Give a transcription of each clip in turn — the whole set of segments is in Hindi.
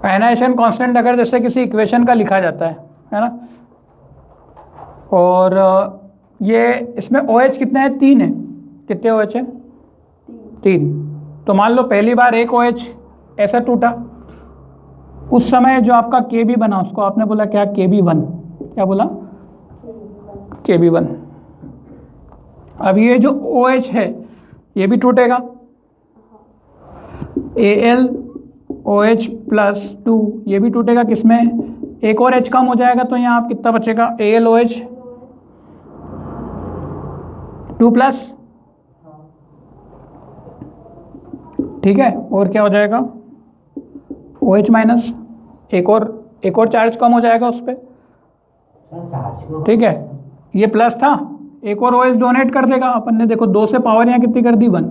आयनाइजेशन कांस्टेंट अगर जैसे किसी इक्वेशन का लिखा जाता है ना, और ये इसमें OH कितना है, 3 है। कितने OH है? 3। तो मान लो पहली बार एक OH ऐसा टूटा, उस समय जो आपका Kb बना उसको आपने बोला क्या, Kb1। क्या बोला? Kb1। अब ये जो OH है ये भी टूटेगा, AlOH+2 ये भी टूटेगा। किसमें? एक और H कम हो जाएगा तो यहाँ आप कितना बचेगा, AlOH2+। ठीक है, और क्या हो जाएगा, OH-, एक और चार्ज कम हो जाएगा उस पर। ठीक है, ये प्लस था, एक और OH डोनेट कर देगा। अपन ने देखो 2 से पावर यहाँ कितनी कर दी, 1।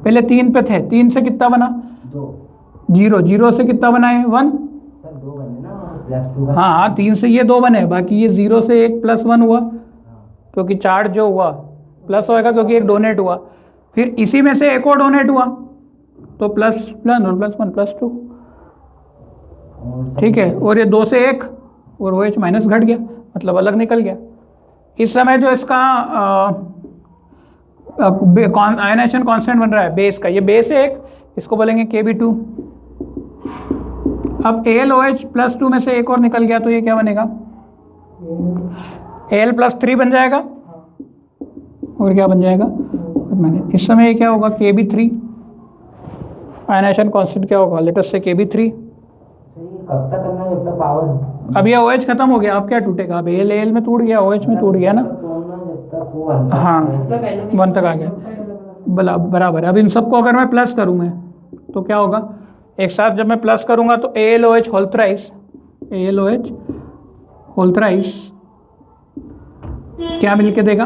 पहले 3 पे थे, 3 से कितना बना, 0। 0 से कितना बना है, 1। हाँ, 3 से ये 2 बने, बाकी ये 0 से 1 + 1 हुआ, क्योंकि चार्ज जो हुआ प्लस होएगा क्योंकि एक डोनेट हुआ। फिर इसी में से एक और डोनेट हुआ तो ++1 +2। ठीक है, और ये 2 से 1 और OH- घट गया, मतलब अलग निकल गया। इस समय जो इसका आयनाइजेशन कांस्टेंट बन रहा है बेस का, ये बेस है एक, इसको बोलेंगे Kb2। अब AlOH+2 में से एक और निकल गया तो ये क्या बनेगा, Al+3 बन जाएगा। और क्या बन जाएगा, इस समय क्या होगा, Kb3। आयनाइजेशन कांस्टेंट क्या होगा, लेट अस से Kb3। कब तक करना है, जब तक पावर। अब ये OH खत्म हो गया, अब क्या टूटेगा, अब Al में टूट गया, OH में टूट गया ना। हाँ, 1 तक आ गया, बराबर। अब इन सबको अगर मैं प्लस करूँ मैं तो क्या होगा, एक साथ जब मैं प्लस करूँगा तो AlOH होल थ्राइस क्या मिलके देगा,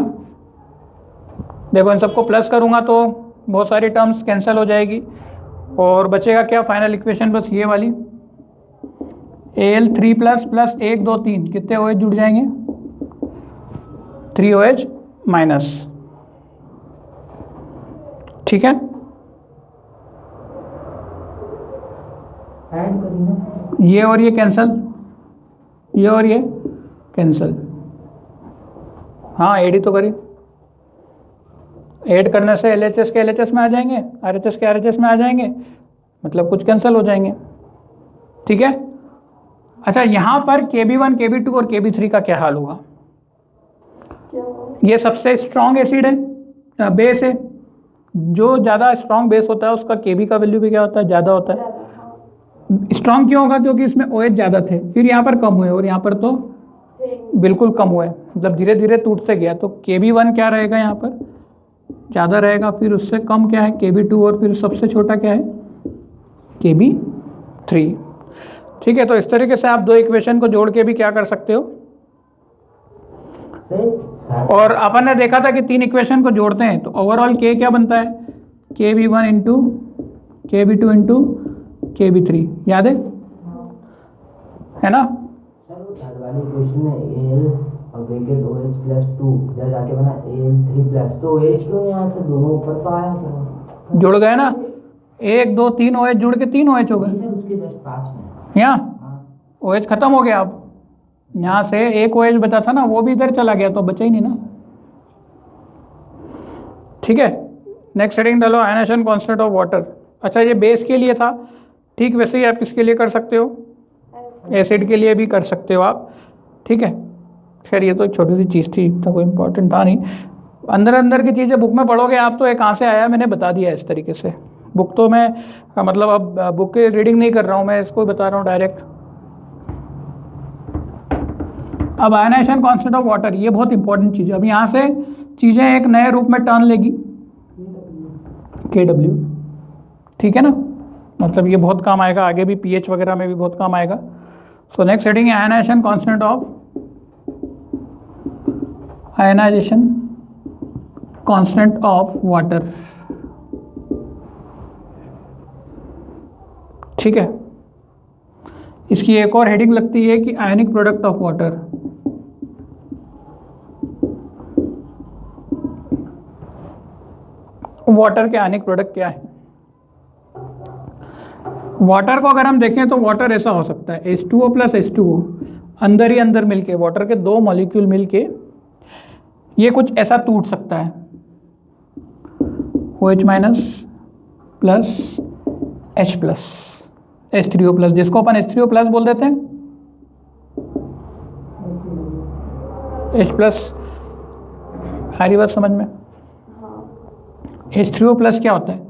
देखो इन सबको प्लस करूँगा तो बहुत सारी टर्म्स कैंसिल हो जाएगी और बचेगा क्या, फाइनल इक्वेशन बस ये वाली, Al3+ + 1 2 3 कितने OH जुड़ जाएंगे, 3 OH-। ठीक है, ये और ये कैंसल, ये और ये कैंसल। हाँ, ऐड ही तो करी, ऐड करने से LHS के LHS में आ जाएंगे, RHS के RHS में आ जाएंगे, मतलब कुछ कैंसिल हो जाएंगे। ठीक है, अच्छा यहाँ पर Kb1, Kb2 और Kb3 का क्या हाल होगा, ये सबसे स्ट्रॉन्ग एसिड है, बेस है। जो ज़्यादा स्ट्रॉन्ग बेस होता है उसका Kb का वैल्यू भी क्या होता है, ज़्यादा होता है। स्ट्रॉन्ग क्यों होगा, क्योंकि इसमें OH ज़्यादा थे, फिर यहाँ पर कम हुए और यहाँ पर तो बिल्कुल कम हुए, मतलब धीरे धीरे टूटते गया। तो Kb1 क्या रहेगा, यहाँ पर ज़्यादा रहेगा, फिर उससे कम क्या है Kb2 और फिर सबसे छोटा क्या है Kb3। ठीक है, तो इस तरीके से आप 2 इक्वेशन को जोड़ के भी क्या कर सकते हो। और अपन ने देखा था कि 3 इक्वेशन को जोड़ते हैं तो ओवरऑल K क्या बनता है, Kb1 into Kb2 into Kb3, याद है ना। वाली इक्वेशन में Al और ब्रैकेट OH+2 इधर जाके बना Al3+, तो OH क्यों यहाँ से दोनों ऊपर तो आया सर, जुड़ गए ना, 1 2 3 OH जुड़ के 3 OH हो गए। उसके जस्ट पास में यहाँ OH खत्म हो गया, अब यहाँ से एक OH बचा था ना, वो भी इधर चला गया तो बचा ही नहीं ना। ठीक है, नेक्स्ट हेडिंग डालो, आयनाइजेशन कांस्टेंट ऑफ वाटर। अच्छा, ये बेस के लिए था, ठीक वैसे ही आप किसके लिए कर सकते हो, एसिड के लिए भी कर सकते हो आप। ठीक है, खैर ये तो एक छोटी सी चीज़ थी, इतना कोई इंपॉर्टेंट था नहीं। अंदर की चीज़ें बुक में पढ़ोगे आप तो ये कहाँ से आया मैंने बता दिया इस तरीके से। बुक तो मैं मतलब अब बुक की रीडिंग नहीं कर रहा हूँ मैं, इसको बता रहा हूँ डायरेक्ट। अब आयनाइजेशन कांस्टेंट ऑफ वाटर, ये बहुत इंपॉर्टेंट चीज़ है। अब यहाँ से चीज़ें एक नए रूप में टर्न लेगी, Kw। ठीक है ना, मतलब ये बहुत काम आएगा आगे भी, pH वगैरह में भी बहुत काम आएगा। सो नेक्स्ट हेडिंग है आयनाइजेशन कांस्टेंट ऑफ वाटर। ठीक है, इसकी एक और हेडिंग लगती है कि ionic product of water. Water के आयनिक प्रोडक्ट क्या है। वाटर को अगर हम देखें तो वाटर ऐसा हो सकता है H2O प्लस H2O, अंदर ही अंदर मिलके वाटर के दो मॉलिक्यूल मिलके ये कुछ ऐसा टूट सकता है, OH minus plus H plus H3O plus, जिसको अपन H3O प्लस बोल देते हैं, H प्लस। सारी बात समझ में? H3O प्लस क्या होता है?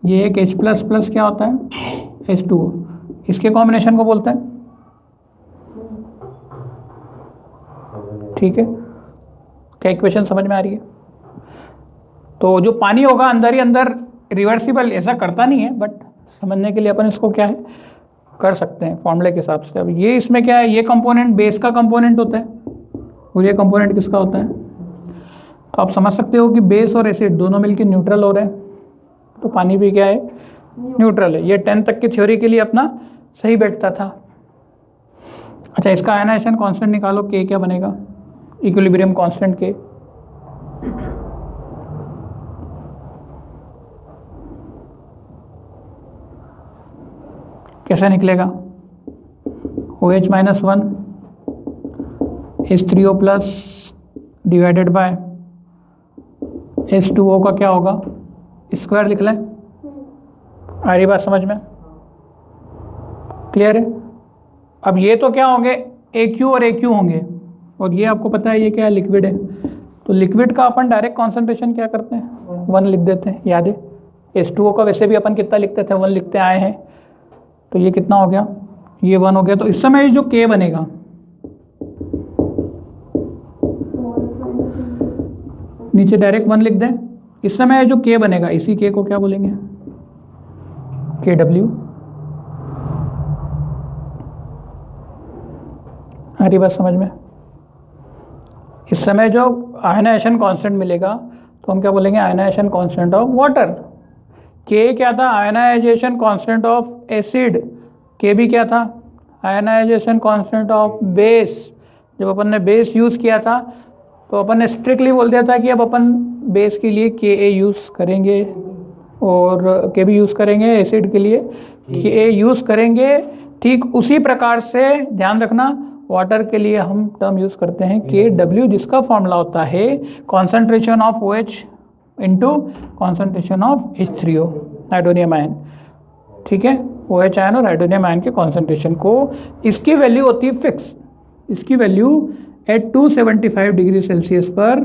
ये एक H प्लस प्लस क्या होता है? H2O। इसके कॉम्बिनेशन को बोलते हैं, ठीक है? क्या इक्वेशन समझ में आ रही है? तो जो पानी होगा अंदर ही अंदर रिवर्सिबल ऐसा करता नहीं है, बट समझने के लिए अपन इसको क्या है कर सकते हैं फॉर्मूले के हिसाब से। अब ये इसमें क्या है, ये कंपोनेंट बेस का कंपोनेंट होता है और ये कंपोनेंट किसका होता है? तो आप समझ सकते हो कि बेस और एसिड दोनों मिलकर न्यूट्रल हो रहे हैं, तो पानी भी क्या है? न्यूट्रल है। ये 10 तक की थ्योरी के लिए अपना सही बैठता था। अच्छा, इसका आयनाइजेशन कांस्टेंट निकालो, के क्या बनेगा? इक्विलिब्रियम कांस्टेंट के कैसे निकलेगा? OH minus 1 H3O plus divided by H2O का क्या होगा? स्क्वायर लिख लें। आ रही बात समझ में? क्लियर है? अब ये तो क्या होंगे? AQ और AQ होंगे, और ये आपको पता है ये क्या है? लिक्विड है। तो लिक्विड का अपन डायरेक्ट कॉन्सेंट्रेशन क्या करते हैं? 1 लिख देते हैं, याद है? H2O का वैसे भी अपन कितना लिखते थे? 1 लिखते आए हैं। तो ये कितना हो गया? ये 1 हो गया। तो इस समय जो K बनेगा, नीचे डायरेक्ट 1 लिख दें। इस समय जो K बनेगा, इसी K को क्या बोलेंगे? KW। आ रही बात समझ में? इस समय जो आयनाइजेशन कांस्टेंट मिलेगा तो हम क्या बोलेंगे? Ionisation constant of water. K क्या था? Ionisation constant of acid. K भी क्या था? Ionisation constant of base. जब अपन ने बेस यूज़ किया था तो अपन ने स्ट्रिक्टली बोल दिया था कि अब अपन बेस के लिए Ka यूज़ करेंगे और K भी यूज़ करेंगे, एसिड के लिए Ka यूज़ करेंगे। ठीक उसी प्रकार से ध्यान रखना, वाटर के लिए हम टर्म यूज़ करते हैं KW, जिसका फॉर्मूला होता है concentration of OH into concentration of H3O, hydronium ion. ठीक है, OH आयन और हाइड्रोनियम आयन के कॉन्सेंट्रेशन को, इसकी वैल्यू होती है फिक्स। इसकी वैल्यू एट 275 डिग्री सेल्सियस पर,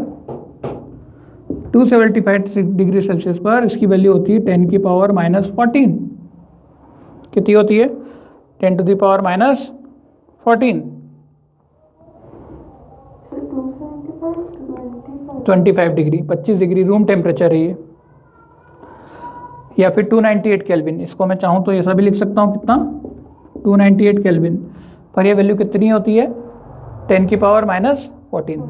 275 डिग्री सेल्सियस पर इसकी वैल्यू होती है 10 की पावर माइनस 14। कितनी होती है? 10 to the power minus 14। 25 degree, 25 degree room temperature है ये, या फिर 298 केल्विन। इसको मैं चाहूँ तो ऐसा भी लिख सकता हूँ, कितना? 298 केल्विन। पर ये वैल्यू कितनी होती है? 10 की पावर माइनस 14।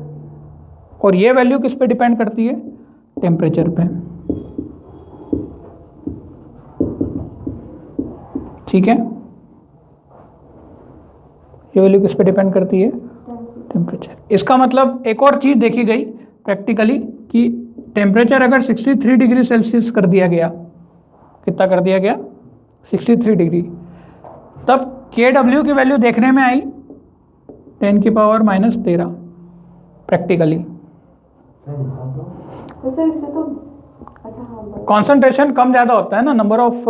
और ये वैल्यू किस पे डिपेंड करती है? टेम्परेचर पे। ठीक है, ये वैल्यू किस पे डिपेंड करती है? टेम्परेचर। इसका मतलब एक और चीज़ देखी गई प्रैक्टिकली कि टेम्परेचर अगर 63 डिग्री सेल्सियस कर दिया गया, कितना कर दिया गया? 63 डिग्री, तब KW की वैल्यू देखने में आई 10 की पावर माइनस 13 प्रैक्टिकली। कॉन्सेंट्रेशन कम ज़्यादा होता है ना, नंबर ऑफ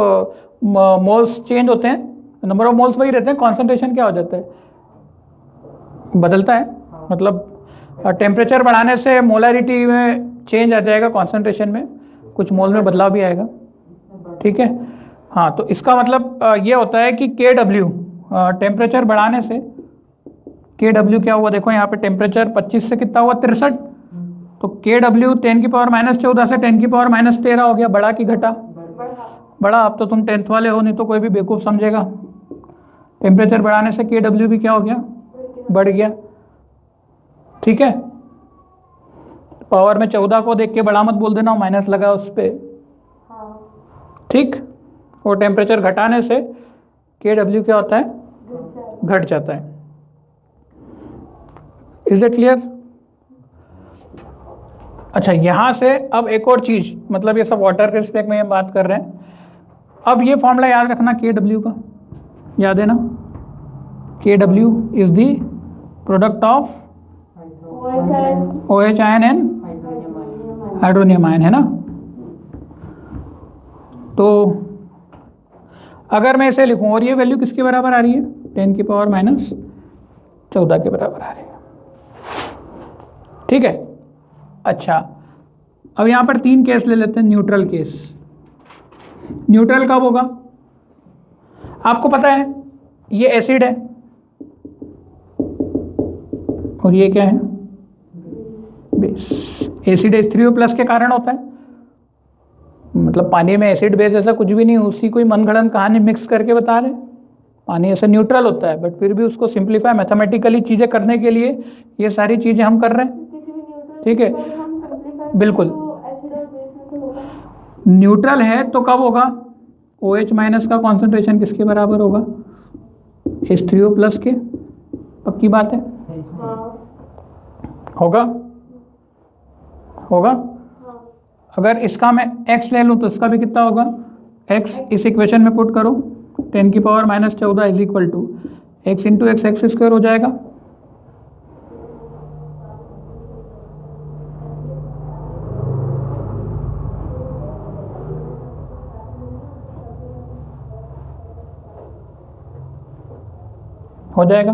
मोल्स चेंज होते हैं, नंबर ऑफ मोल्स वही रहते हैं, कॉन्सेंट्रेशन क्या हो जाता है? बदलता है। मतलब टेम्परेचर बढ़ाने से मोलैरिटी में चेंज आ जाएगा, कॉन्सेंट्रेशन में कुछ मोल में बदलाव भी आएगा। ठीक है, हाँ। तो इसका मतलब ये होता है कि KW टेम्परेचर बढ़ाने से, KW क्या हुआ? देखो यहाँ पे टेम्परेचर 25 से कितना हुआ? 63। तो KW 10 की पावर माइनस 14 से 10 की पावर माइनस 13 हो गया। बढ़ा कि घटा? बढ़ा। अब तो तुम 10th वाले हो, नहीं तो कोई भी बेवकूफ़ समझेगा। टेम्परेचर बढ़ाने से KW भी क्या हो गया? बढ़ गया। ठीक है, पावर में 14 को देख के बड़ा मत बोल देना, माइनस लगा उस पर। ठीक, और टेम्परेचर घटाने से KW क्या होता है? घट जाता है। Is it clear? अच्छा, यहाँ से अब एक और चीज़, मतलब ये सब वाटर के रिस्पेक्ट में हम बात कर रहे हैं, अब ये फॉर्मूला याद रखना KW का, याद है ना, KW is the product of OH ion and hydronium ion, है ना। तो अगर मैं इसे लिखूं और ये वैल्यू किसके बराबर आ रही है, 10 की पावर -14 के बराबर आ रही है, ठीक है। अच्छा, अब यहाँ पर 3 केस ले लेते हैं। न्यूट्रल केस, न्यूट्रल कब होगा, आपको पता है ये एसिड है और ये क्या है, बेस। एसिड H3O+ के कारण होता है, मतलब पानी में एसिड बेस ऐसा कुछ भी नहीं, उसी कोई मनगढ़ंत कहानी मिक्स करके बता रहे। पानी ऐसा न्यूट्रल होता है, बट फिर भी उसको सिंप्लीफाई मैथमेटिकली चीज़ें करने के लिए ये सारी चीज़ें हम कर रहे हैं, ठीक है। बिल्कुल, न्यूट्रल है तो कब होगा, OH- का कॉन्सेंट्रेशन किसके बराबर होगा, H3O+ के, पक्की बात है, होगा होगा। अगर इसका मैं x ले लूँ तो इसका भी कितना होगा, x इस इक्वेशन में पुट करो, 10 की power -14 is equal to x into x square हो जाएगा। हो जाएगा,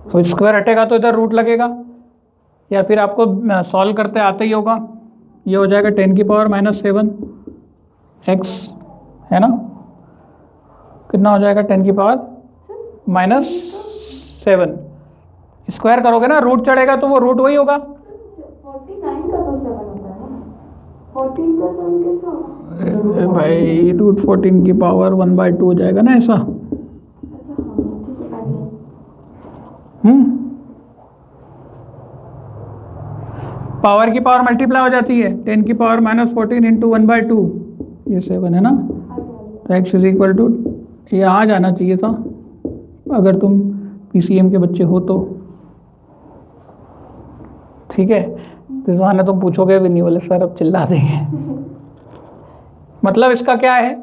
तो स्क्वायर हटेगा तो इधर रूट लगेगा, या फिर आपको सॉल्व करते आते ही होगा। ये हो जाएगा 10 की पावर -7 x, है ना, कितना हो जाएगा, 10 की पावर -7। स्क्वायर करोगे ना, रूट चढ़ेगा तो वो रूट वही होगा। 49 का तो 7 होता है ना, 14 का 7 कैसे होगा भाई, रूट 14 की पावर 1/2 हो जाएगा ना ऐसा। पावर की पावर मल्टीप्लाई हो जाती है, 10 की पावर -14 इंटू 1/2, ये 7 है ना। तो x इज इक्वल टू, ये आ जाना चाहिए था अगर तुम PCM के बच्चे हो तो, ठीक है। तो इस बहाने तुम पूछोगे भी नहीं, बोले सर अब चिल्ला देंगे। मतलब इसका क्या है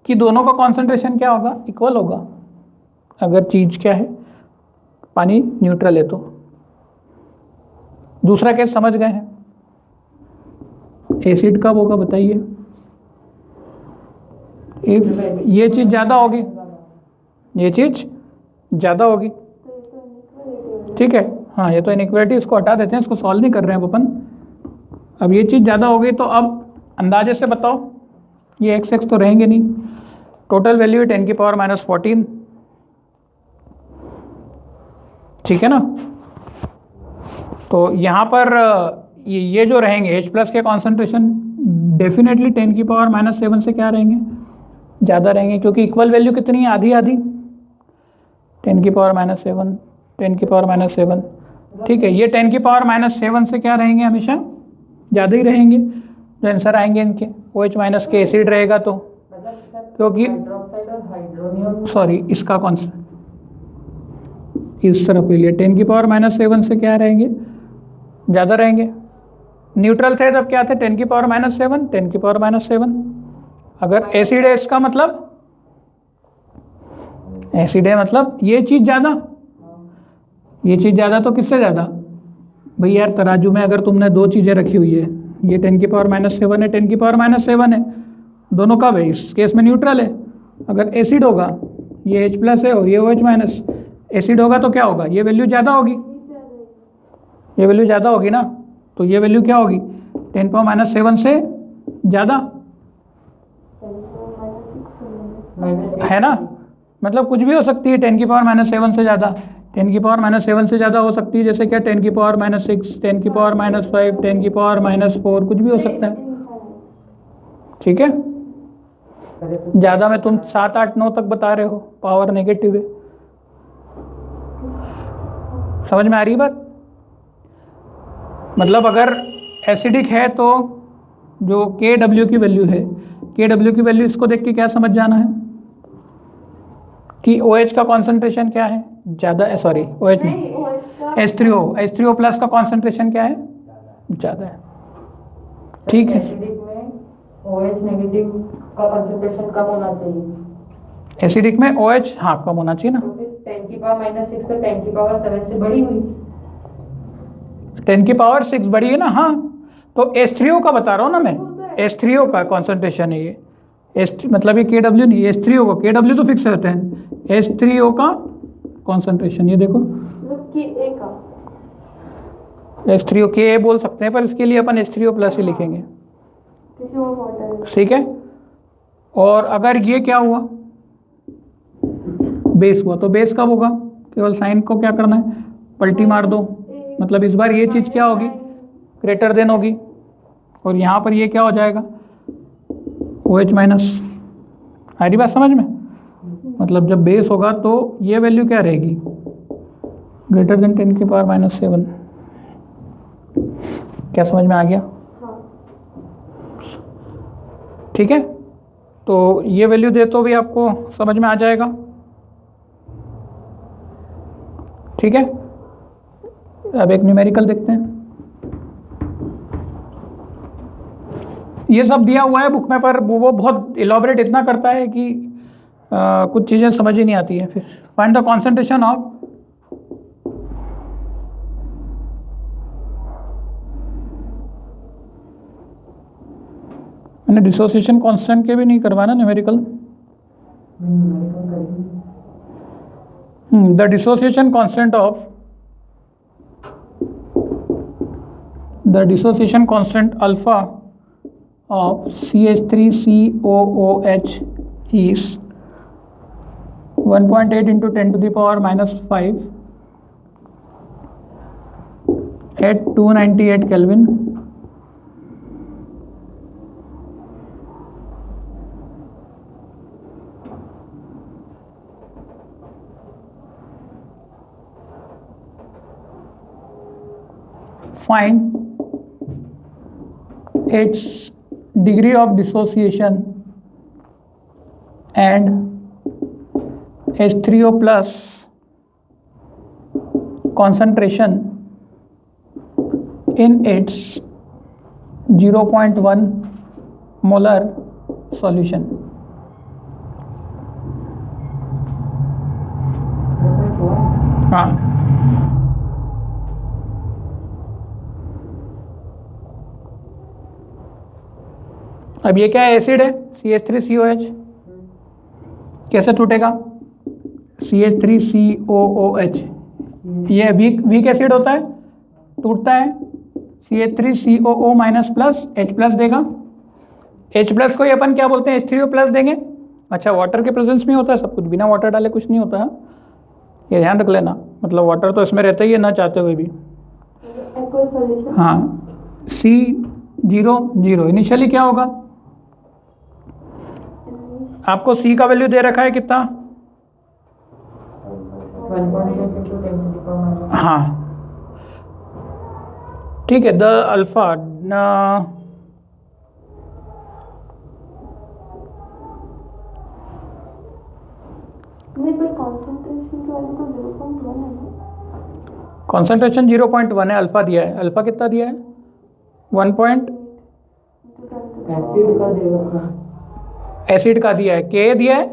कि दोनों का कॉन्सेंट्रेशन क्या होगा, इक्वल होगा, अगर चीज क्या है, पानी न्यूट्रल है तो। दूसरा केस समझ गए हैं, एसिड कब होगा बताइए, ये चीज ज्यादा होगी, ये चीज ज्यादा होगी, ठीक है। हाँ, ये तो इनइक्वालिटी, इसको हटा देते हैं, इसको सॉल्व नहीं कर रहे हैं अपन। अब ये चीज ज्यादा होगी तो अब अंदाजे से बताओ, ये x तो रहेंगे नहीं, टोटल वैल्यू है 10 की पावर -14, ठीक है ना। तो यहाँ पर ये जो रहेंगे H+ के कॉन्सेंट्रेशन डेफिनेटली 10 की पावर -7 से क्या रहेंगे, ज़्यादा रहेंगे, क्योंकि इक्वल वैल्यू कितनी है, आधी आधी, 10 की पावर -7, 10 की पावर -7, ठीक है। ये 10 की पावर -7 से क्या रहेंगे, हमेशा ज़्यादा ही रहेंगे। जो आंसर आएंगे इनके, OH- के एसिड रहेगा तो, क्योंकि सॉरी इसका कॉन्सेंट इस तरफ ले लिया, 10 की पावर -7 से क्या रहेंगे, ज़्यादा रहेंगे। न्यूट्रल थे तब क्या थे, 10 की पावर -7, 10 की पावर -7। अगर एसिड है इसका मतलब, एसिड है मतलब ये चीज़ ज़्यादा, ये चीज़ ज़्यादा तो किससे ज़्यादा, भाई यार तराजू में अगर तुमने दो चीज़ें रखी हुई है, ये 10 की पावर -7 है, 10 की पावर -7 है, दोनों कब है, इस केस में न्यूट्रल है। अगर एसिड होगा, ये H+ है और ये OH-, एसिड होगा तो क्या होगा, ये वैल्यू ज़्यादा होगी, ये वैल्यू ज़्यादा होगी ना, तो ये वैल्यू क्या होगी, 10 पावर -7 से ज़्यादा, है ना। मतलब कुछ भी हो सकती है 10 की पावर -7 से ज़्यादा, 10 की पावर -7 से ज़्यादा हो सकती है, जैसे क्या 10 की पावर -6, 10 की पावर -5, 10 की पावर -4, कुछ भी हो सकता है, ठीक है। ज़्यादा में तुम 7, 8, 9 तक बता रहे हो, पावर नेगेटिव है। समझ में आ रही बात, मतलब अगर एसिडिक है तो जो KW की वैल्यू है, KW की वैल्यू इसको देख के क्या समझ जाना है कि OH का कॉन्सेंट्रेशन क्या है, ज़्यादा है, सॉरी OH नहीं, H3O+ का कॉन्सेंट्रेशन क्या है, ज़्यादा है, ठीक है। एसिडिक में OH नेगेटिव का कंसंट्रेशन कम होना चाहिए, एसिडिक में OH हाँ कम होना चाहिए ना, तो फिर 10 की पावर -6 तो 10 की पावर 7 से बड़ी हुई। 10 की पावर 6 बड़ी है ना, हाँ। तो H3O का बता रहा हूँ ना मैं, H3O का कॉन्सेंट्रेशन है ये, मतलब ये KW नहीं, H3O का, KW तो फिक्स रहते हैं, H3O का कॉन्सेंट्रेशन ये देखो, मतलब कि एक का H3O Ka बोल सकते हैं, पर इसके लिए अपन H3O प्लस ही लिखेंगे, क्योंकि वो वाटर है। ठीक है। और अगर ये क्या हुआ, बेस हुआ, तो बेस कब होगा, केवल साइन को क्या करना है, पलटी मार दो, मतलब इस बार ये चीज़ क्या होगी, ग्रेटर देन होगी, और यहाँ पर ये क्या हो जाएगा, OH माइनस। आ रही बात समझ में, मतलब जब बेस होगा तो ये वैल्यू क्या रहेगी, ग्रेटर देन 10 की पावर -7। क्या समझ में आ गया, हाँ ठीक है। तो ये वैल्यू दे तो भी आपको समझ में आ जाएगा, ठीक है। अब एक न्यूमेरिकल देखते हैं, ये सब दिया हुआ है बुक में, पर वो बहुत इलाबोरेट इतना करता है कि कुछ चीज़ें समझ ही नहीं आती है। फिर फाइंड द कॉन्सेंट्रेशन ऑफ, मैंने डिसोसिएशन कांस्टेंट के भी नहीं करवाना numerical. The dissociation constant of, the dissociation constant alpha of CH3COOH is 1.8 into 10 to the power -5 at 298 Kelvin. Find its degree of dissociation and H3O plus concentration in its 0.1 molar solution. हाँ, अब ये क्या है, एसिड है CH3COH, कैसे टूटेगा, CH3COOH, ये वीक एसिड होता है, टूटता है, CH3COO minus plus H plus देगा, H प्लस को ही अपन क्या बोलते हैं, H3O प्लस देंगे। अच्छा, वाटर के प्रेजेंस में होता है सब कुछ, बिना वाटर डाले कुछ नहीं होता है, ये ध्यान रख लेना, मतलब वाटर तो इसमें रहता ही है ना चाहते हुए भी। Aqueous solution. हाँ, C0 इनिशियली क्या होगा, आपको C का वैल्यू दे रखा है कितना, 1.8 into 10 to the power हाँ ठीक है, द अल्फा नहीं, पर कॉन्सेंट्रेशन की वैल्यू तो 0.1 है ना। कॉन्सेंट्रेशन 0.1 है, अल्फा दिया है, अल्फा कितना दिया है 1 पॉइंट, एसिड का देगा। एसिड का दिया है, के दिया है,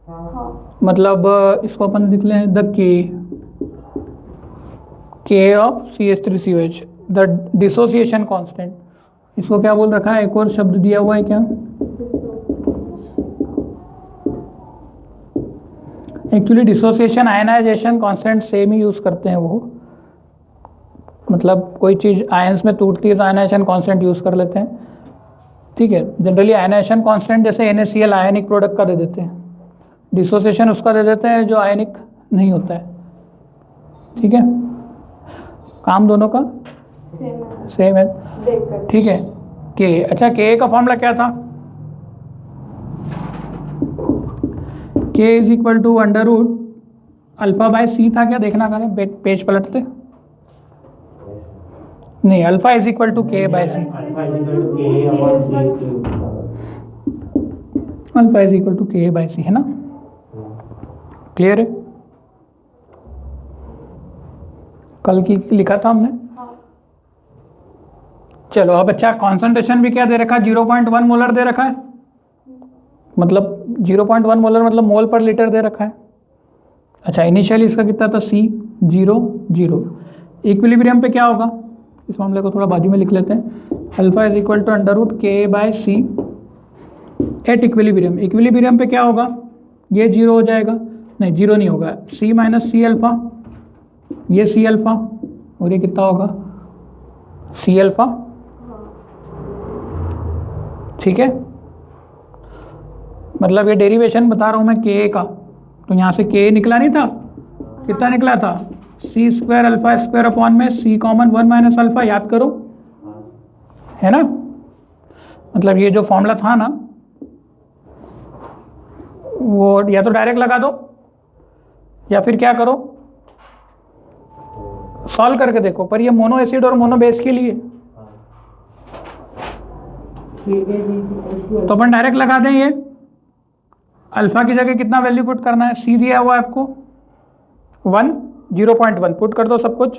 हाँ मतलब इसको अपन लिख लें द के of CH3COH, the dissociation constant, इसको क्या बोल रखा है, एक और शब्द दिया हुआ है क्या, actually dissociation ionization constant same ही यूज़ करते हैं वो, मतलब कोई चीज़ आयंस में टूटती है तो आयनाइजेशन कांस्टेंट यूज़ कर लेते हैं, ठीक है। जनरली आयनाइजेशन कांस्टेंट जैसे NaCl आयनिक प्रोडक्ट का दे देते हैं, डिसोसिएशन उसका दे देते हैं जो आयनिक नहीं होता है, ठीक है, काम दोनों का सेम है, देखकर ठीक है। के, अच्छा के का फॉर्मूला क्या था, K is equal to under root alpha by C था क्या, देखना करें पेज पलटते, नहीं, alpha is equal to K by C, alpha is equal to K by C है ना, क्लियर है, कल की लिखा था हमने। हाँ चलो अब अच्छा, कॉन्सेंट्रेशन भी क्या दे रखा है, 0.1 मोलर दे रखा है, मतलब 0.1 मोलर मतलब मोल पर लीटर दे रखा है। अच्छा, इनिशियली इसका कितना था, C 0 0। इक्विलिब्रियम पे क्या होगा, इस मामले को थोड़ा बाजू में लिख लेते हैं, alpha is equal to √K/C at equilibrium. Equilibrium पे क्या होगा, ये 0 हो जाएगा, नहीं 0 नहीं होगा, C - C अल्फा, ये C अल्फा और ये कितना होगा, C अल्फा। ठीक है, मतलब ये डेरिवेशन बता रहा हूँ मैं K का, तो यहाँ से K निकला नहीं था, कितना निकला था, C² अल्फा² अपॉन में C कॉमन 1 - अल्फा, याद करो, है ना। मतलब ये जो फॉर्मूला था ना, वो या तो डायरेक्ट लगा दो या फिर क्या करो, सॉल्व करके देखो। पर ये मोनो एसिड और मोनो बेस के लिए, तो अपन डायरेक्ट लगा दें। ये अल्फा की जगह कितना वैल्यू पुट करना है, C दिया हुआ है आपको 1, 0.1 पुट कर दो सब कुछ।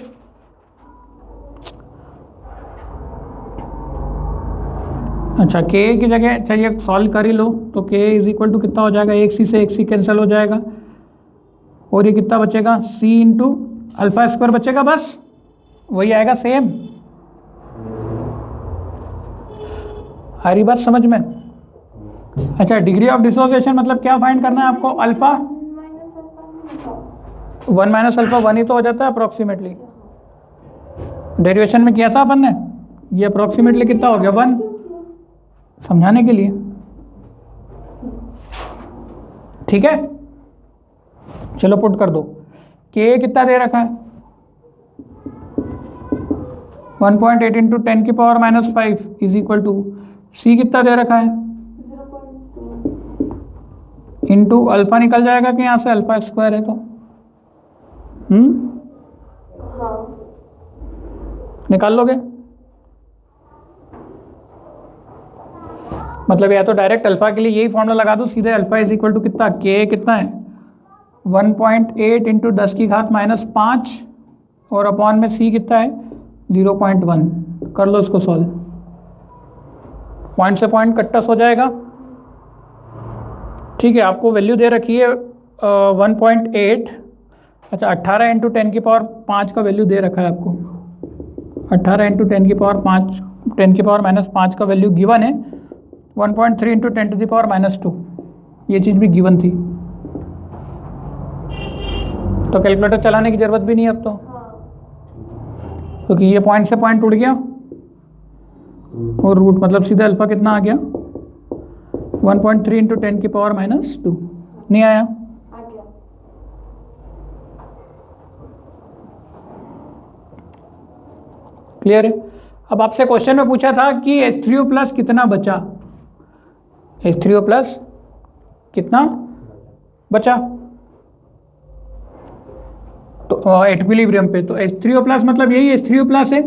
अच्छा, K की जगह चाहिए, सॉल्व कर ही लो, तो K इज इक्वल टू कितना हो जाएगा, एक C से एक C कैंसिल हो जाएगा, और ये कितना बचेगा, C इंटू अल्फा² बचेगा, बस वही आएगा सेम। आ रही बात समझ में। अच्छा, डिग्री ऑफ डिसोसिएशन मतलब क्या फाइंड करना है आपको, अल्फा 1 - अल्फा 1 ही तो हो जाता है अप्रोक्सीमेटली, डेरिवेशन में किया था अपन ने, ये अप्रोक्सीमेटली कितना हो गया 1, समझाने के लिए। ठीक है, चलो पुट कर दो। K कितना दे रखा है, 1.8 into 10⁻⁻5 is equal to, C कितना दे रखा है, 0.2 इंटू अल्फा निकल जाएगा कि यहाँ से अल्फा² है तो हाँ निकाल लोगे। मतलब या तो डायरेक्ट अल्फा के लिए यही फॉर्मूला लगा दो सीधे, अल्फा इज इक्वल टू कितना, K कितना है 1.8 इंटू 10⁻⁻5 और अपॉन में C कितना है 0.1। कर लो इसको सॉल्व, पॉइंट से पॉइंट कट्टस हो जाएगा। ठीक है, आपको वैल्यू दे रखी है 1.8, अच्छा 18 इंटू 10⁻5 का वैल्यू दे रखा है आपको, 18 इंटू 10⁻5 का वैल्यू गिवन है, 1.3 इंटू 10⁻², ये चीज़ भी गिवन थी, तो कैलकुलेटर चलाने की ज़रूरत भी नहीं है अब तो, क्योंकि ये पॉइंट से पॉइंट उड़ गया और रूट, मतलब सीधा अल्फा कितना आ गया 1.3 इंटू 10⁻², नहीं आया। आ गया। क्लियर है। अब आपसे क्वेश्चन में पूछा था कि H3O+ कितना बचा, H3O+ कितना बचा, तो इक्विलिब्रियम पे, तो H3O+ मतलब यही H3O+ है,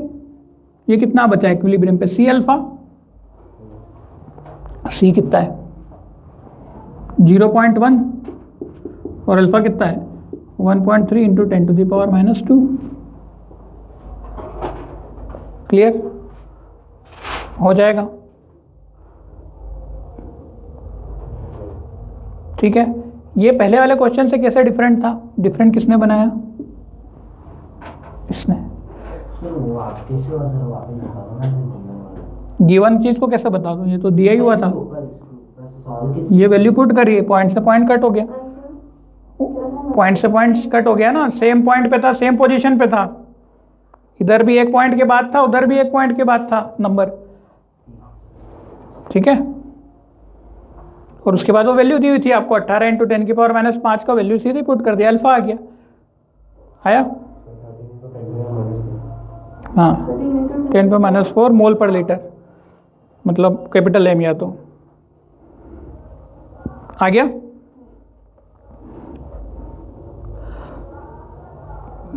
ये कितना बचा इक्विलिब्रियम पे, C अल्फा, C कितना है 0.1 और अल्फा कितना है 1.3 इंटू 10⁻²। क्लियर हो जाएगा। ठीक है, ये पहले वाले क्वेश्चन से कैसे डिफरेंट था, डिफरेंट किसने बनाया, इसने। वो आप कैसे और सर वापस बता दो ना, गिवन चीज को कैसे बता दूं, ये तो दिया ही हुआ था, सॉल्व के ये वैल्यू पुट करिए, पॉइंट से पॉइंट कट हो गया, पॉइंट से पॉइंट कट हो गया ना, सेम पॉइंट पे था, सेम पोजीशन पे था, इधर भी एक पॉइंट के बाद था, उधर भी एक पॉइंट के बाद था नंबर। ठीक है, और उसके बाद वो वैल्यू दी हुई थी आपको 18 इंटू 10⁻⁻5 का वैल्यू सीधे पुट कर दिया, अल्फा आ गया, आया, हाँ 10⁻⁴ मोल पर लीटर, मतलब कैपिटल M या तो आ गया।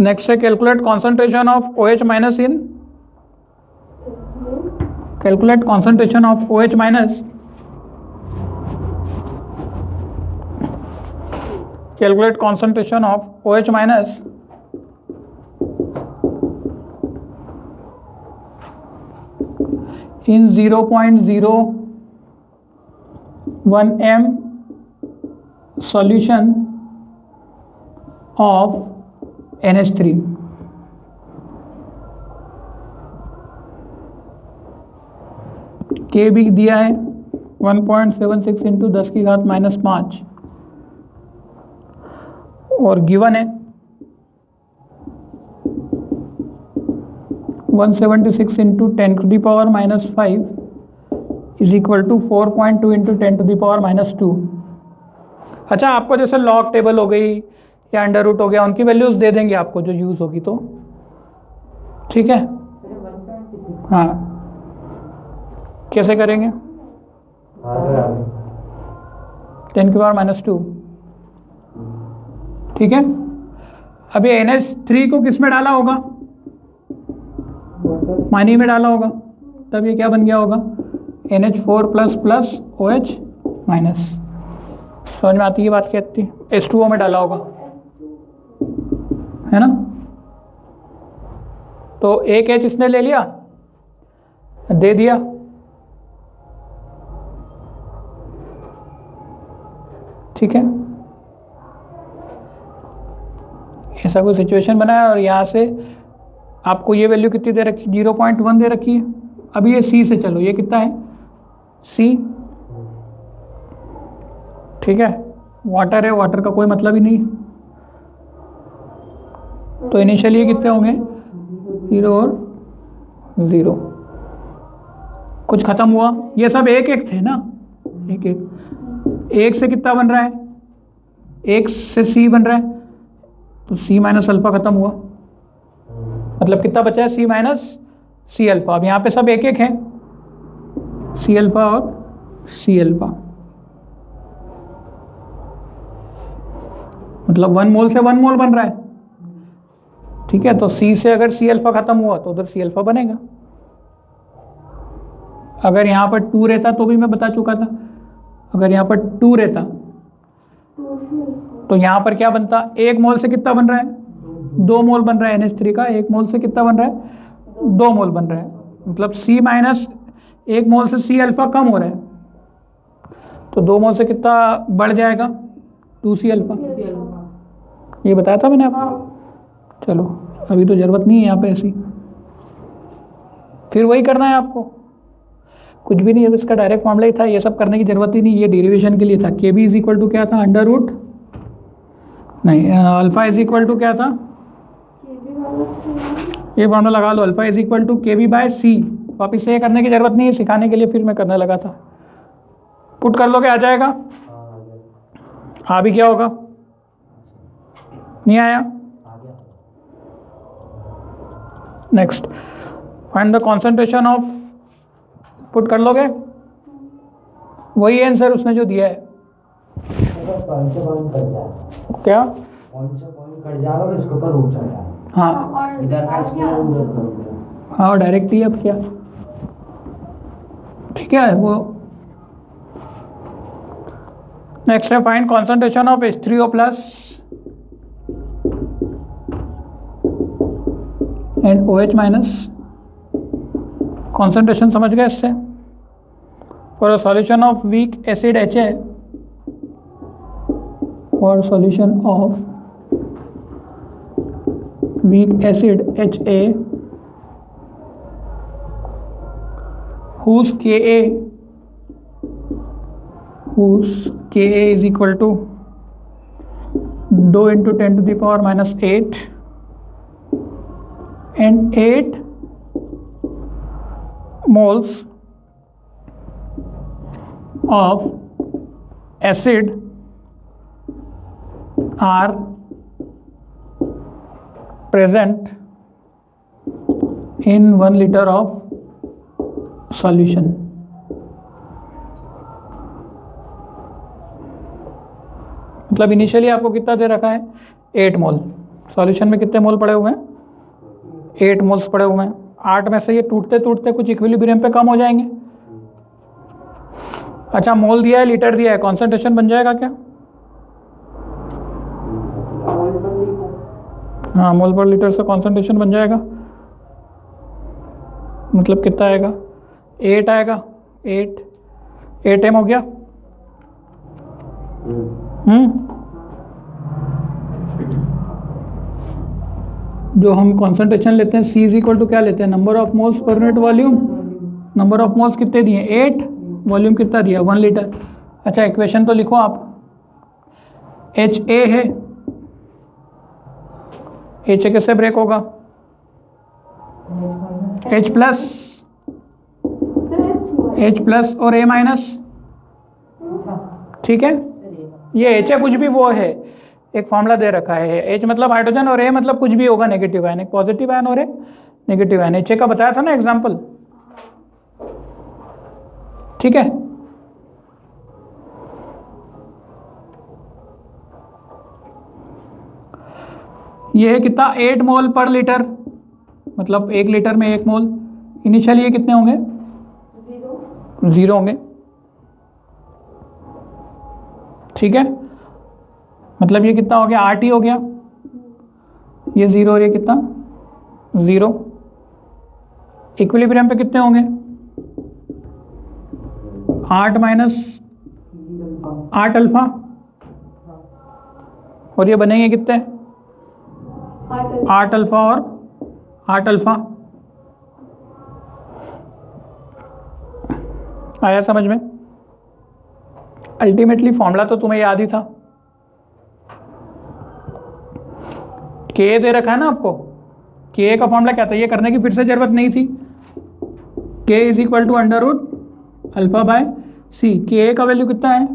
नेक्स्ट है calculate concentration of OH- in, calculate concentration of OH-, calculate concentration of OH-, in 0.01 m solution of NH3. K भी दिया है 1.76 इंटू 10 की घात -5 और गिवन है 176 into 10 to the power -5 is equal to 4.2 into 10 to the power -2। अच्छा, आपको जैसे लॉग टेबल हो गई या अंडर रूट हो गया, उनकी वैल्यूज दे देंगे आपको जो यूज़ होगी तो, ठीक है। हाँ, कैसे करेंगे? 10 की पावर -2, ठीक है। अभी NH3 को किस में डाला होगा? पानी में डाला होगा, तब ये क्या बन गया होगा? NH4 plus OH minus. समझ में आती है बात? कहती H2O में डाला होगा, है ना। तो एक H इसने ले लिया, दे दिया, ठीक है। ऐसा कोई सिचुएशन बना है और यहाँ से आपको ये वैल्यू कितनी दे रखी? 0.1 दे रखी है। अभी ये C से चलो, ये कितना है? C, ठीक है। वाटर है, वाटर का कोई मतलब ही नहीं, तो इनिशियली ये कितने होंगे? 0 और 0। कुछ खत्म हुआ, ये सब एक एक थे ना, एक एक। एक से कितना बन रहा है? एक से C बन रहा है, तो C माइनस अल्फा खत्म हुआ, मतलब कितना बचा है? C minus C alpha. अब यहाँ पे सब एक एक है, C अल्फा और C अल्फा, मतलब 1 मोल से 1 मोल बन रहा है, ठीक है। तो C से अगर C अल्फा खत्म हुआ तो उधर C अल्फा बनेगा। अगर यहाँ पर 2 रहता तो भी मैं बता चुका था, अगर यहाँ पर 2 रहता तो यहाँ पर क्या बनता? 1 मोल से कितना बन रहा है? 2 मोल बन रहा है NH3 का। 1 मोल से कितना बन रहा है? 2 मोल बन रहा है, मतलब C माइनस 1 मोल से C अल्फा कम हो रहा है, तो 2 मोल से कितना बढ़ जाएगा? 2C alpha. ये बताया था मैंने आपको। चलो, अभी तो ज़रूरत नहीं है यहाँ पे ऐसी, फिर वही करना है आपको, कुछ भी नहीं है, इसका डायरेक्ट मामला ही था, ये सब करने की ज़रूरत ही नहीं, ये डेरिवेशन के लिए था। KB इज इक्वल टू क्या था? अंडर रूट नहीं, अल्फा इज इक्वल टू क्या था? ये फॉर्मूला लगा लो, alpha is equal to KB/C। वापिस से ये करने की ज़रूरत नहीं है, सिखाने के लिए फिर मैं करने लगा था। पुट कर लोगे, आ जाएगा। हाँ, भी क्या होगा? नहीं आया। Next, find the concentration of, put कर लोगे, वही आंसर उसने जो दिया है। क्या? पॉइंट कट जाएगा, फिर इसके ऊपर रूट चढ़ जाएगा। हाँ इधर का इसको हाँ, डायरेक्ट ही अब क्या, ठीक है वो। नेक्स्ट है find concentration of H3O plus and OH minus. Concentration समझ गए इससे? For a solution of weak acid HA, for solution of weak acid HA whose Ka is equal to 2 into 10 to the power minus 8 and 8 moles of acid are present in 1 liter of solution। मतलब इनिशियली आपको कितना दे रखा है? 8 मोल। सॉल्यूशन में कितने मोल पड़े हुए हैं? 8 मोल्स पड़े हुए हैं। 8 में से ये टूटते टूटते कुछ इक्विलिब्रियम पे कम हो जाएंगे। अच्छा, मोल दिया है, लीटर दिया है, कॉन्सेंट्रेशन बन जाएगा क्या? हाँ, मोल पर लीटर से कॉन्सेंट्रेशन बन जाएगा। मतलब कितना आएगा? 8 आएगा, 8m हो गया। जो हम कॉन्सेंट्रेशन लेते हैं C इज इक्वल टू क्या लेते हैं, number of moles per unit volume. Number of moles कितने दिए, 8, वॉल्यूम कितना दिया, 1 लीटर। अच्छा इक्वेशन तो लिखो आप, HA है, HA किससे ब्रेक होगा, H प्लस और A माइनस, ठीक है। ये HA कुछ भी वो है, एक फॉर्मूला दे रखा है, H मतलब हाइड्रोजन और A मतलब कुछ भी होगा नेगेटिव आयन, एक पॉजिटिव आयन और एक नेगेटिव आयन। HA का बताया था ना एग्जांपल, ठीक है। ये है कितना, 8 मोल पर लीटर, मतलब 1 लीटर में 1 मोल। इनिशियली ये कितने होंगे, 0 होंगे, ठीक है। मतलब ये कितना हो गया, 8 ही हो गया, ये 0 और ये कितना 0। इक्विलिब्रियम पे कितने होंगे, 8 माइनस 8 अल्फा, और ये बनेंगे कितने, 8 अल्फा और 8 अल्फा। आया समझ में। अल्टीमेटली फॉर्मूला तो तुम्हें याद ही था, के दे रखा है ना आपको, के का फॉर्मूला क्या था, ये करने की फिर से जरूरत नहीं थी। K is equal to under root alpha by C. K का वैल्यू कितना है,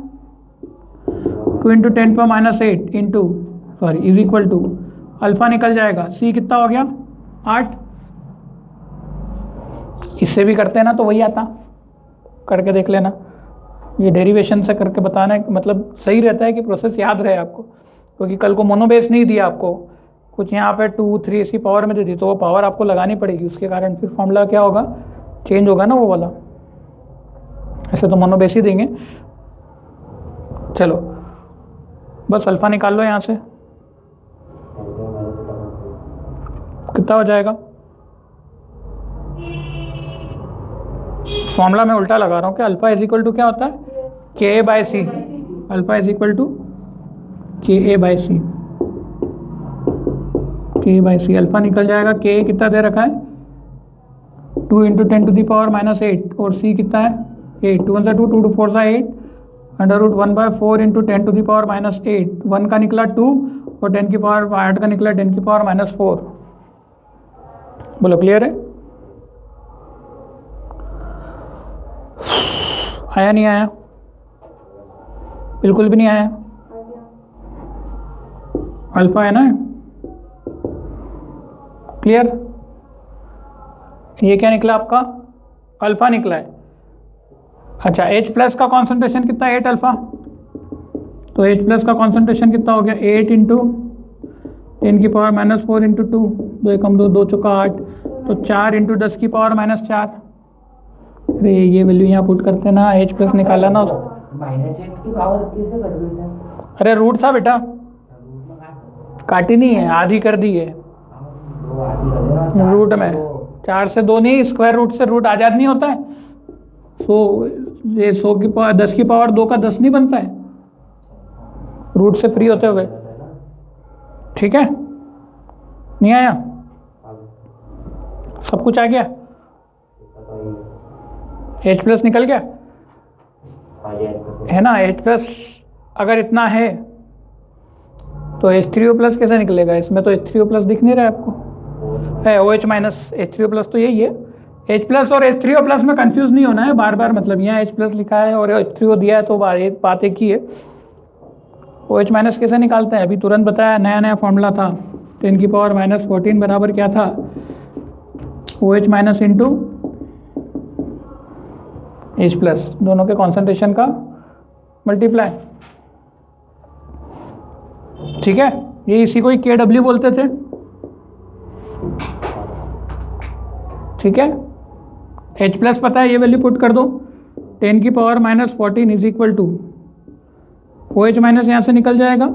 2 × 10⁻⁸ into sorry is equal to alpha निकल जाएगा, सी कितना हो गया 8। इससे भी करते हैं ना तो वही आता, करके देख लेना। ये डेरिवेशन से करके बताना है, मतलब सही रहता है कि प्रोसेस याद रहे आपको, क्योंकि कल को मोनोबेस नहीं दिया आपको, कुछ यहाँ पे 2 3 इसी पावर में दे दी, तो वो पावर आपको लगानी पड़ेगी, उसके कारण फिर फॉर्मूला क्या होगा, चेंज होगा ना वो वाला। ऐसे तो मोनोबेस ही देंगे। चलो बस अल्फा निकाल लो यहाँ से, कितना हो जाएगा। फॉर्मूला में उल्टा लगा रहा हूँ कि अल्फा इज इक्वल टू क्या होता है, K by C. Alpha is equal to K by C, K by C. Alpha निकल जाएगा, के कितना दे रखा है 2 × 10⁻⁸, और सी कितना है 8। 2 × 2 2 × 4 8 अंडर रूट 1/4 × 10⁻⁸। 1 का निकला 2 और 10 की पावर 8 का निकला 10⁻⁴। बोलो क्लियर है, आया नहीं आया, बिल्कुल भी नहीं आया। अल्फा है ना, क्लियर। ये क्या निकला आपका, अल्फा निकला है। अच्छा H प्लस का कॉन्सेंट्रेशन कितना है, 8 अल्फा, तो H प्लस का कॉन्सेंट्रेशन कितना हो गया, 8 × 10⁻⁻⁴ × 2, 2 × 2 2 × 8, तो 4 × 10⁻⁴। अरे ये वैल्यू यहाँ पुट करते ना, H प्लस निकाला ना उसको। -8 की पावर कैसे कट गई सर? अरे रूट था बेटा, काटी नहीं है, आधी कर दी है दो आधी कर देना, रूट में। 4 से 2 नहीं, स्क्वायर रूट से रूट आजाद नहीं होता है। ये 100 की पावर 10 की पावर 2 का 10 नहीं बनता है रूट से फ्री होते हुए, ठीक है। नहीं आया, सब कुछ आ गया, H प्लस निकल गया है ना। H प्लस अगर इतना है तो H3O प्लस कैसे निकलेगा, इसमें तो H3O प्लस दिख नहीं रहा है आपको, है OH माइनस H3O प्लस, तो यही है। H प्लस और H3O प्लस में कंफ्यूज नहीं होना है बार बार, मतलब यहाँ H प्लस लिखा है और H3O दिया है तो बात एक ही है। OH माइनस कैसे निकालते हैं, अभी तुरंत बताया, नया नया फॉर्मूला था। 10⁻⁴ बराबर क्या था, OH minus into H plus, दोनों के कॉन्सेंट्रेशन का मल्टीप्लाई, ठीक है। ये इसी को ही KW बोलते थे, ठीक है। H प्लस पता है, ये वैल्यू पुट कर दो, 10⁻⁻14 is equal to OH minus यहाँ से निकल जाएगा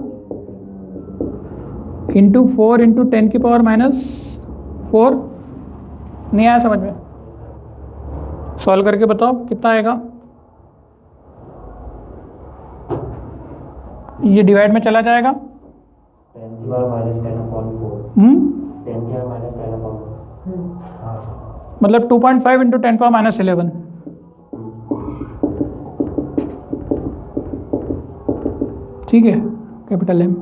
इंटू 4 × 10⁻⁴। नहीं आया समझ में, सॉल्व करके बताओ कितना आएगा। ये डिवाइड में चला जाएगा। 10 की पावर माइनस 10/4 10 की पावर माइनस 10/4 हाँ मतलब 2.5 इंटू 10⁻11। ठीक है, कैपिटल एम।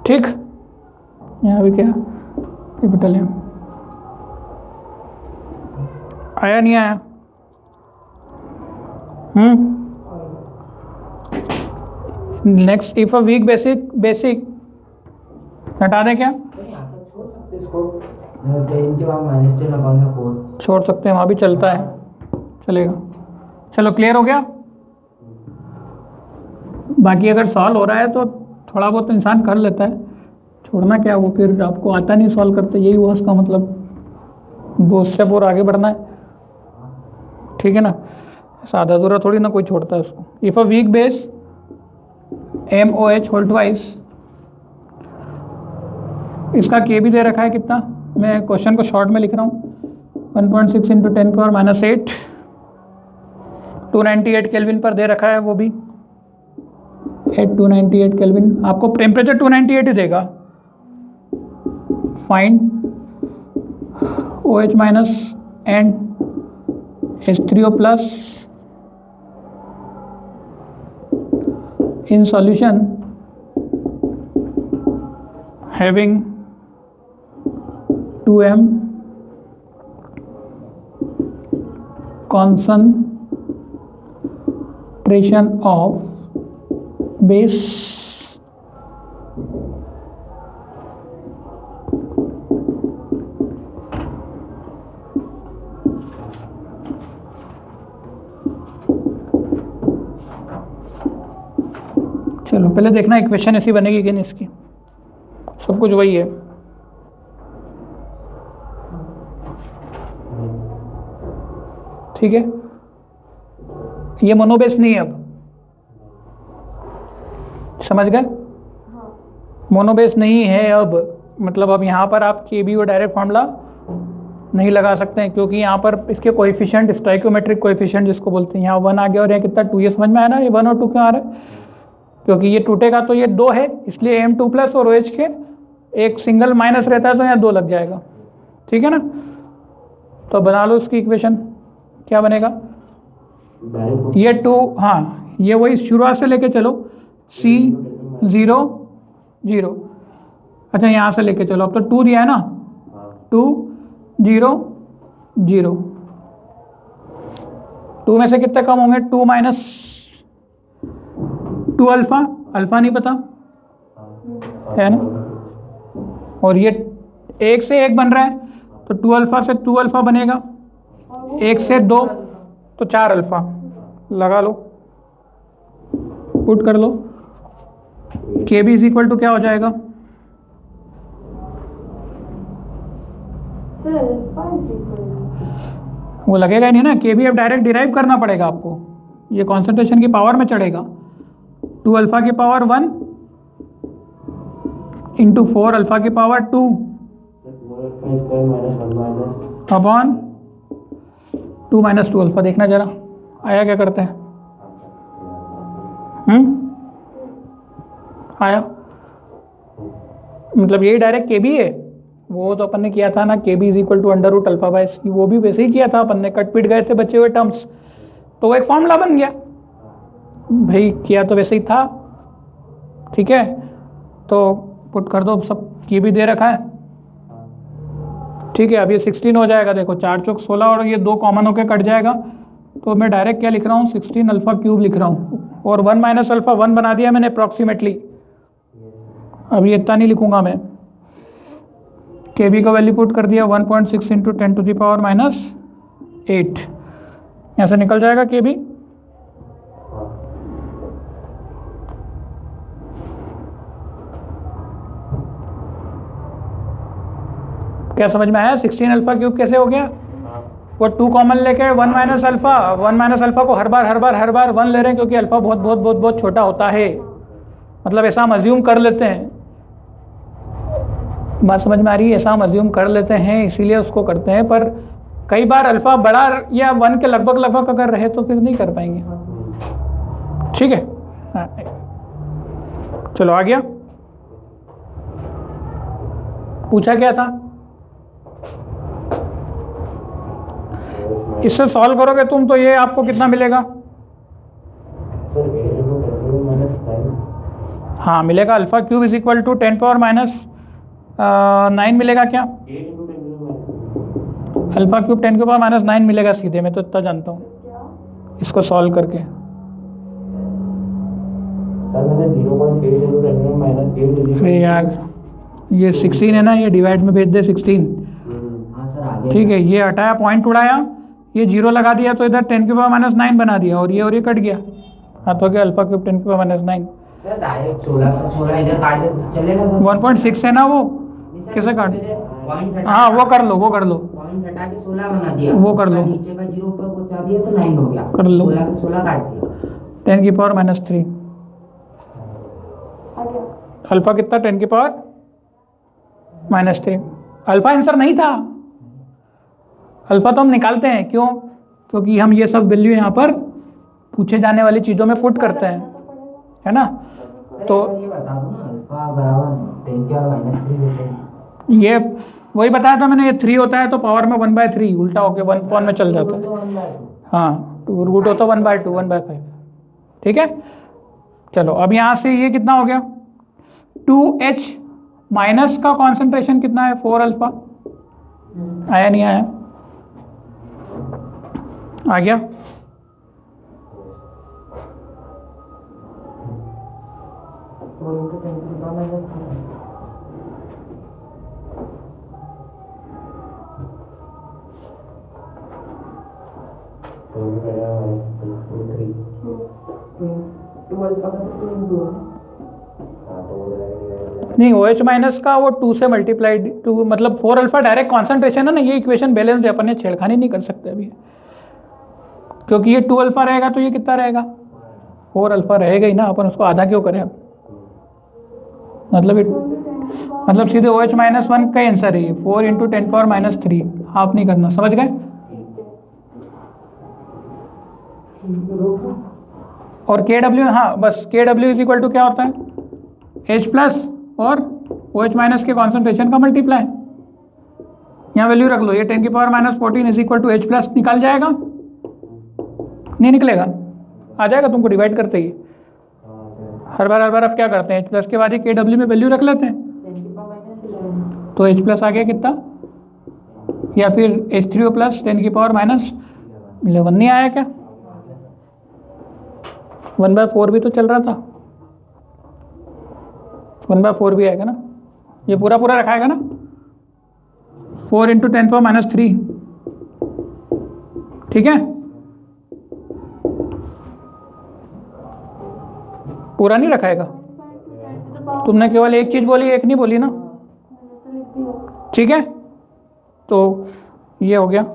ठीक, यहाँ भी क्या कैपिटल एम। आया नहीं आया? Next, if a weak basic हटा दें क्या? तो यहाँ तक छोड़ सकते इसको 10 की पावर माइनस 10/4 छोड़ सकते हैं, वहाँ भी चलता है, चलेगा। चलो क्लियर हो गया। बाकी अगर सॉल्व हो रहा है तो थोड़ा बहुत इंसान कर लेता है, छोड़ना क्या, वो फिर आपको आता नहीं सॉल्व करते, यही हुआ उसका मतलब, 2 स्टेप और आगे बढ़ना है। ठीक है ना, सादा अधूरा थोड़ी ना कोई छोड़ता है उसको। If a weak base MOH whole twice, इसका के भी दे रखा है कितना, मैं क्वेश्चन को शॉर्ट में लिख रहा हूँ, 1.6 इंटू 10⁻8 298 केल्विन पर दे रखा है, वो भी एट 298 केल्विन। आपको टेम्परेचर 298 ही देगा। Find OH minus and H3O plus in solution having 2m concentration of base चलो पहले देखना इक्वेशन ऐसी बनेगी कि नहीं, इसकी सब कुछ वही है। ठीक है, ये मोनोबेस नहीं है, अब समझ गए? मोनोबेस नहीं है अब, मतलब अब यहाँ पर आप के बी और डायरेक्ट फॉर्मूला नहीं लगा सकते हैं, क्योंकि यहाँ पर इसके कोएफिशिएंट, स्टोइकोमेट्रिक कोएफिशिएंट जिसको बोलते हैं, यहाँ 1 आ गया और यहाँ कितना 2, ये समझ में आया ना, ये 1 और 2 क्यों आ रहा है? क्योंकि ये टूटेगा तो ये 2 है, इसलिए M2 प्लस और OH के एक सिंगल माइनस रहता है तो यहाँ 2 लग जाएगा। ठीक है ना, तो बना लो उसकी इक्वेशन, क्या बनेगा? ये 2, हाँ ये वही शुरुआत से लेके चलो, C0 0, अच्छा यहाँ से लेके चलो, अब तो 2 दिया है ना, 2 0 0, 2 में से कितने कम होंगे? 2 माइनस 2 अल्फा, अल्फा नहीं पता है ना, और ये 1 से 1 बन रहा है तो 2 अल्फा से 2 अल्फा बनेगा, 1 से 2 तो 4 अल्फा, लगा लो, पुट कर लो। के बी इज इक्वल टू क्या हो जाएगा? वो लगेगा ही नहीं ना, के बी अब डायरेक्ट डिराइव करना पड़ेगा आपको, ये कॉन्सेंट्रेशन की पावर में चढ़ेगा। 2 अल्फा की पावर 1 इंटू 4 अल्फा की पावर 2 अपॉन 2 माइनस 2 अल्फा। देखना जरा आया क्या करते हैं? आया, मतलब यही डायरेक्ट के बी है, वो तो अपन ने किया था ना, K B is equal to under root alpha by C, वो भी वैसे ही किया था अपन ने, कट पिट गए थे बचे हुए टर्म्स, तो वो एक फॉर्मूला बन गया भाई, किया तो वैसे ही था। ठीक है, तो पुट कर दो, सब ये भी दे रखा है। ठीक है, अब ये 16 हो जाएगा, देखो 4 चौक 16 और ये 2 कॉमन होके कट जाएगा, तो मैं डायरेक्ट क्या लिख रहा हूँ, 16 अल्फा क्यूब लिख रहा हूँ, और 1 माइनस अल्फा 1 बना दिया मैंने अप्रॉक्सीमेटली। अब ये इतना नहीं लिखूंगा मैं, के बी का वैल्यू पुट कर दिया 1.6 into 10 to the power minus 8, यहाँ से निकल जाएगा के बी। क्या समझ में आया? 16 अल्फा क्यूब कैसे हो गया? वो 2 कॉमन लेके 1 माइनस अल्फा को हर बार 1 ले रहे हैं, क्योंकि अल्फा बहुत बहुत बहुत बहुत छोटा होता है, मतलब ऐसा हम अज्यूम कर लेते हैं, बात समझ में आ रही है? ऐसा हम अज्यूम कर लेते हैं, इसीलिए उसको करते हैं, पर कई बार अल्फा बड़ा या 1 के लगभग लगभग अगर रहे तो फिर नहीं कर पाएंगे। ठीक है, हाँ। चलो आ गया। पूछा क्या था? इससे सॉल्व करोगे तुम तो ये आपको कितना मिलेगा? हाँ मिलेगा, alpha cube is equal to 10 power minus 9 मिलेगा क्या? अल्फा क्यूब 10 के पावर माइनस 9 मिलेगा सीधे, मैं तो इतना जानता हूँ इसको सॉल्व करके। फिर यार ये 16 है ना, ये डिवाइड में भेज दे 16। हाँ सर आ गया। ठीक है, ये हटाया, पॉइंट उड़ाया, ये 0 लगा दिया तो इधर 10 के पावर माइनस 9 बना दिया, और ये कट गया। हाँ तो क्या अल्फा क्यूब 10 के पावर माइनस 9। सर डायरेक्ट 16 से 16 इधर काट दे चलेगा सर? 1.6 है ना वो, कैसे काट? पॉइंट हाँ वो कर लो, वो कर लो, पॉइंट हटा के 16 बना दिया, वो कर लो। नीचे का 0 ऊपर पहुंचा दिया तो 9 हो गया, कर लो। 16 से 16 काट दिया। 10 की पावर माइनस 3। आ गया। अल्फा कितना? 10 की पावर माइनस 3। अल्फा आंसर नहीं था, अल्फा तो हम निकालते हैं, क्यों? क्योंकि हम ये सब वैल्यू यहाँ पर पूछे जाने वाली चीज़ों में पुट करते हैं, है ना? तो ये बता दो ना अल्फा बराबर 10 के और -3 जैसे ये वही बताया था मैंने, ये 3 होता है तो पावर में 1/3 उल्टा होके 1 में चल जाता है। हाँ तो रूट होता 1/2 1/5। ठीक है, चलो अब यहाँ से ये कितना हो गया? 2H माइनस का कॉन्सेंट्रेशन कितना है? 4 अल्फा। आया नहीं आया? आ गया। नहीं, OH माइनस का वो 2 से मल्टीप्लाइड 2 मतलब 4 अल्फा डायरेक्ट कॉन्सेंट्रेशन है ना, ये इक्वेशन बैलेंस्ड है, अपन ने छेड़खानी नहीं कर सकते अभी, क्योंकि ये 2 अल्फा रहेगा तो ये कितना रहेगा? 4 अल्फा रहेगा ही ना, अपन उसको आधा क्यों करें अब? मतलब सीधे OH माइनस 1 का आंसर है ये, 4 × 10 पावर माइनस 3। हाफ नहीं करना, समझ गए? और KW, हाँ बस KW इज इक्वल टू क्या होता है? H प्लस और OH माइनस के कॉन्सेंट्रेशन का मल्टीप्लाई। यहाँ वैल्यू रख लो, ये 10 की power minus 14 is equal to H plus निकल जाएगा? नहीं निकलेगा? आ जाएगा तुमको डिवाइड करते ही। हर बार अब क्या करते हैं, H प्लस के बाद ही KW में वैल्यू रख लेते हैं, तो H प्लस आ गया कितना? या फिर H3O प्लस 10 की पावर माइनस 11 नहीं आया क्या? 1/4 भी तो चल रहा था, 1/4 भी आएगा ना, ये पूरा रखाएगा ना? 4 × 10 पावर माइनस 3। ठीक है, पूरा नहीं रखाएगा। तुमने केवल एक चीज बोली, एक नहीं बोली ना। ठीक है, तो ये हो गया।